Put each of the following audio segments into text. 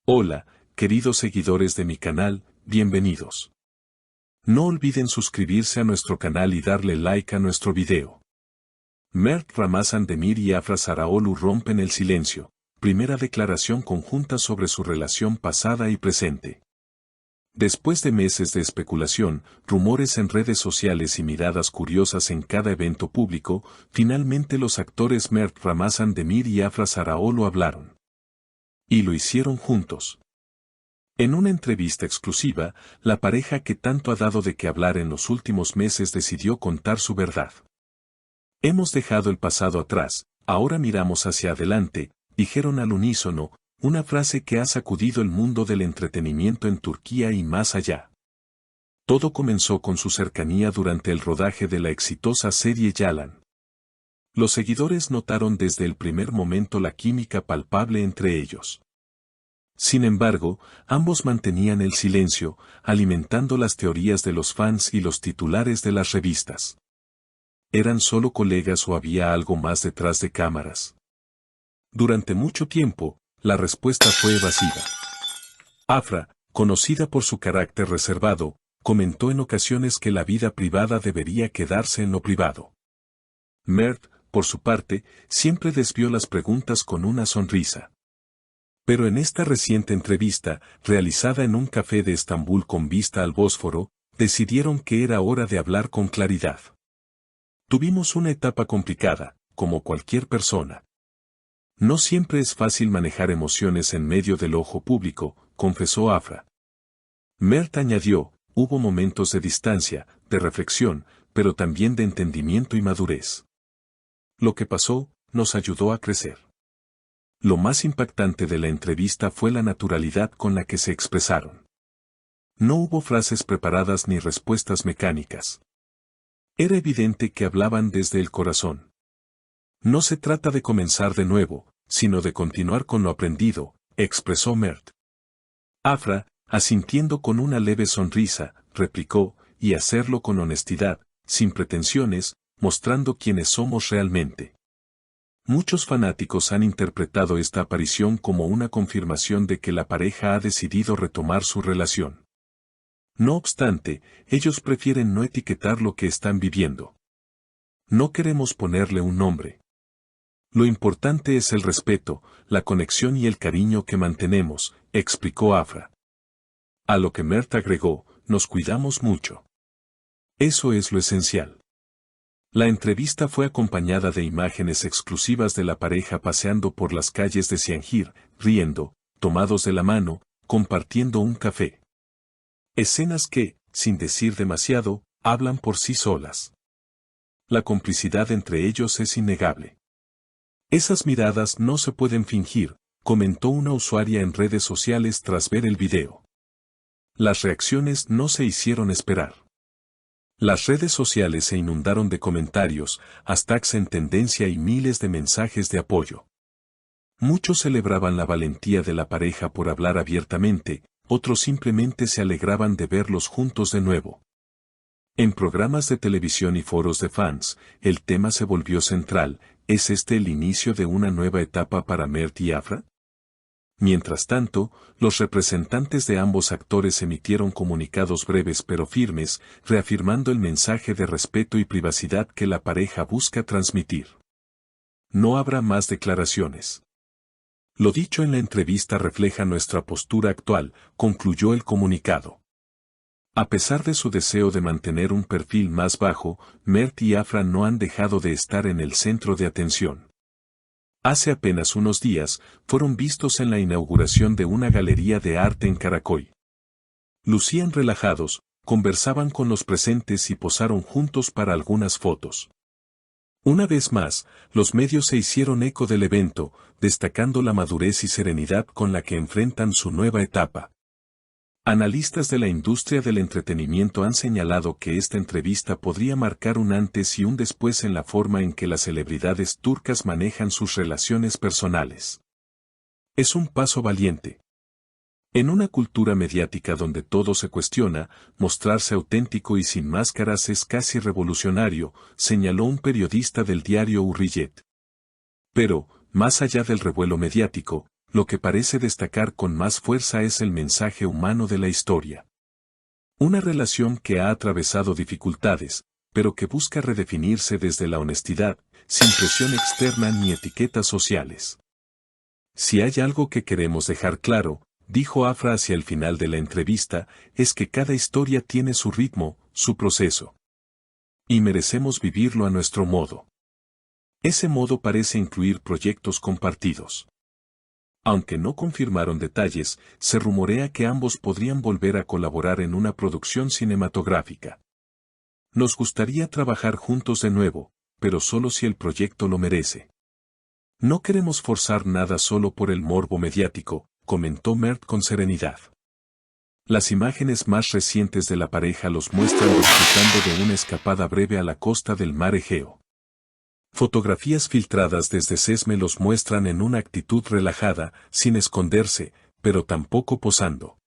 Hola, queridos seguidores de mi canal, bienvenidos. No olviden suscribirse a nuestro canal y darle like a nuestro video. Mert Ramazan Demir y Afra Saraaolu rompen el silencio, primera declaración conjunta sobre su relación pasada y presente. Después de meses de especulación, rumores en redes sociales y miradas curiosas en cada evento público, finalmente los actores Mert Ramazan Demir y Afra Saraaolu hablaron. Y lo hicieron juntos. En una entrevista exclusiva, la pareja que tanto ha dado de qué hablar en los últimos meses decidió contar su verdad. Hemos dejado el pasado atrás, ahora miramos hacia adelante, dijeron al unísono, una frase que ha sacudido el mundo del entretenimiento en Turquía y más allá. Todo comenzó con su cercanía durante el rodaje de la exitosa serie Yalan. Los seguidores notaron desde el primer momento la química palpable entre ellos. Sin embargo, ambos mantenían el silencio, alimentando las teorías de los fans y los titulares de las revistas. ¿Eran solo colegas o había algo más detrás de cámaras? Durante mucho tiempo, la respuesta fue evasiva. Afra, conocida por su carácter reservado, comentó en ocasiones que la vida privada debería quedarse en lo privado. Mert, por su parte, siempre desvió las preguntas con una sonrisa. Pero en esta reciente entrevista, realizada en un café de Estambul con vista al Bósforo, decidieron que era hora de hablar con claridad. Tuvimos una etapa complicada, como cualquier persona. No siempre es fácil manejar emociones en medio del ojo público, confesó Afra. Mert añadió, hubo momentos de distancia, de reflexión, pero también de entendimiento y madurez. Lo que pasó, nos ayudó a crecer. Lo más impactante de la entrevista fue la naturalidad con la que se expresaron. No hubo frases preparadas ni respuestas mecánicas. Era evidente que hablaban desde el corazón. No se trata de comenzar de nuevo, sino de continuar con lo aprendido, expresó Mert. Afra, asintiendo con una leve sonrisa, replicó, y hacerlo con honestidad, sin pretensiones, mostrando quiénes somos realmente. Muchos fanáticos han interpretado esta aparición como una confirmación de que la pareja ha decidido retomar su relación. No obstante, ellos prefieren no etiquetar lo que están viviendo. No queremos ponerle un nombre. Lo importante es el respeto, la conexión y el cariño que mantenemos, explicó Afra. A lo que Mert agregó, nos cuidamos mucho. Eso es lo esencial. La entrevista fue acompañada de imágenes exclusivas de la pareja paseando por las calles de Ziangir, riendo, tomados de la mano, compartiendo un café. Escenas que, sin decir demasiado, hablan por sí solas. La complicidad entre ellos es innegable. Esas miradas no se pueden fingir, comentó una usuaria en redes sociales tras ver el video. Las reacciones no se hicieron esperar. Las redes sociales se inundaron de comentarios, hashtags en tendencia y miles de mensajes de apoyo. Muchos celebraban la valentía de la pareja por hablar abiertamente, otros simplemente se alegraban de verlos juntos de nuevo. En programas de televisión y foros de fans, el tema se volvió central. ¿Es este el inicio de una nueva etapa para Mert y Afra? Mientras tanto, los representantes de ambos actores emitieron comunicados breves pero firmes, reafirmando el mensaje de respeto y privacidad que la pareja busca transmitir. No habrá más declaraciones. Lo dicho en la entrevista refleja nuestra postura actual, concluyó el comunicado. A pesar de su deseo de mantener un perfil más bajo, Mert y Afra no han dejado de estar en el centro de atención. Hace apenas unos días, fueron vistos en la inauguración de una galería de arte en Karaköy. Lucían relajados, conversaban con los presentes y posaron juntos para algunas fotos. Una vez más, los medios se hicieron eco del evento, destacando la madurez y serenidad con la que enfrentan su nueva etapa. Analistas de la industria del entretenimiento han señalado que esta entrevista podría marcar un antes y un después en la forma en que las celebridades turcas manejan sus relaciones personales. Es un paso valiente. En una cultura mediática donde todo se cuestiona, mostrarse auténtico y sin máscaras es casi revolucionario, señaló un periodista del diario Hurriyet. Pero, más allá del revuelo mediático, lo que parece destacar con más fuerza es el mensaje humano de la historia. Una relación que ha atravesado dificultades, pero que busca redefinirse desde la honestidad, sin presión externa ni etiquetas sociales. Si hay algo que queremos dejar claro, dijo Afra hacia el final de la entrevista, es que cada historia tiene su ritmo, su proceso. Y merecemos vivirlo a nuestro modo. Ese modo parece incluir proyectos compartidos. Aunque no confirmaron detalles, se rumorea que ambos podrían volver a colaborar en una producción cinematográfica. Nos gustaría trabajar juntos de nuevo, pero solo si el proyecto lo merece. No queremos forzar nada solo por el morbo mediático, comentó Mert con serenidad. Las imágenes más recientes de la pareja los muestran disfrutando de una escapada breve a la costa del mar Egeo. Fotografías filtradas desde Sesme los muestran en una actitud relajada, sin esconderse, pero tampoco posando.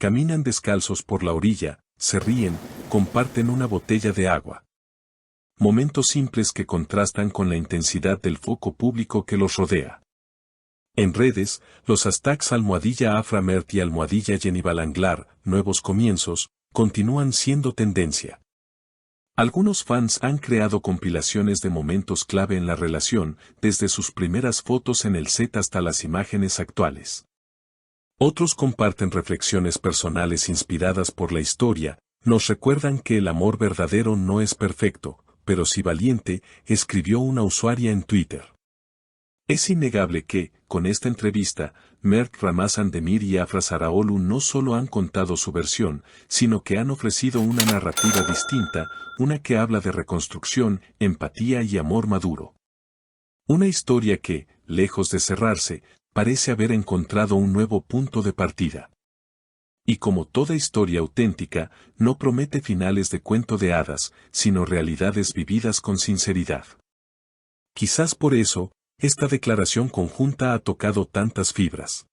Caminan descalzos por la orilla, se ríen, comparten una botella de agua. Momentos simples que contrastan con la intensidad del foco público que los rodea. En redes, los hashtags #AfraMert y #JennyBalanglar, nuevos comienzos, continúan siendo tendencia. Algunos fans han creado compilaciones de momentos clave en la relación, desde sus primeras fotos en el set hasta las imágenes actuales. Otros comparten reflexiones personales inspiradas por la historia, nos recuerdan que el amor verdadero no es perfecto, pero sí valiente, escribió una usuaria en Twitter. Es innegable que, con esta entrevista, Mert Ramazan Demir y Afra Saraoglu no solo han contado su versión, sino que han ofrecido una narrativa distinta, una que habla de reconstrucción, empatía y amor maduro. Una historia que, lejos de cerrarse, parece haber encontrado un nuevo punto de partida. Y como toda historia auténtica, no promete finales de cuento de hadas, sino realidades vividas con sinceridad. Quizás por eso, esta declaración conjunta ha tocado tantas fibras.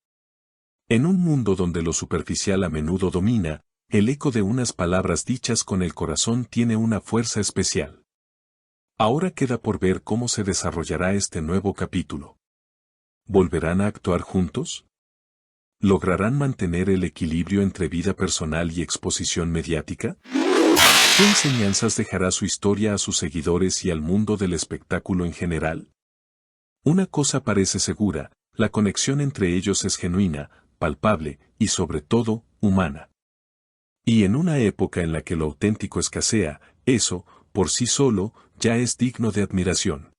En un mundo donde lo superficial a menudo domina, el eco de unas palabras dichas con el corazón tiene una fuerza especial. Ahora queda por ver cómo se desarrollará este nuevo capítulo. ¿Volverán a actuar juntos? ¿Lograrán mantener el equilibrio entre vida personal y exposición mediática? ¿Qué enseñanzas dejará su historia a sus seguidores y al mundo del espectáculo en general? Una cosa parece segura, la conexión entre ellos es genuina, palpable y sobre todo, humana. Y en una época en la que lo auténtico escasea, eso, por sí solo, ya es digno de admiración.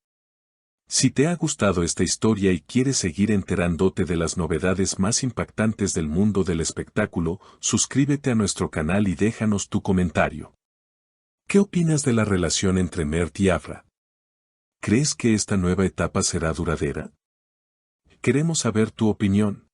Si te ha gustado esta historia y quieres seguir enterándote de las novedades más impactantes del mundo del espectáculo, suscríbete a nuestro canal y déjanos tu comentario. ¿Qué opinas de la relación entre Mert y Afra? ¿Crees que esta nueva etapa será duradera? Queremos saber tu opinión.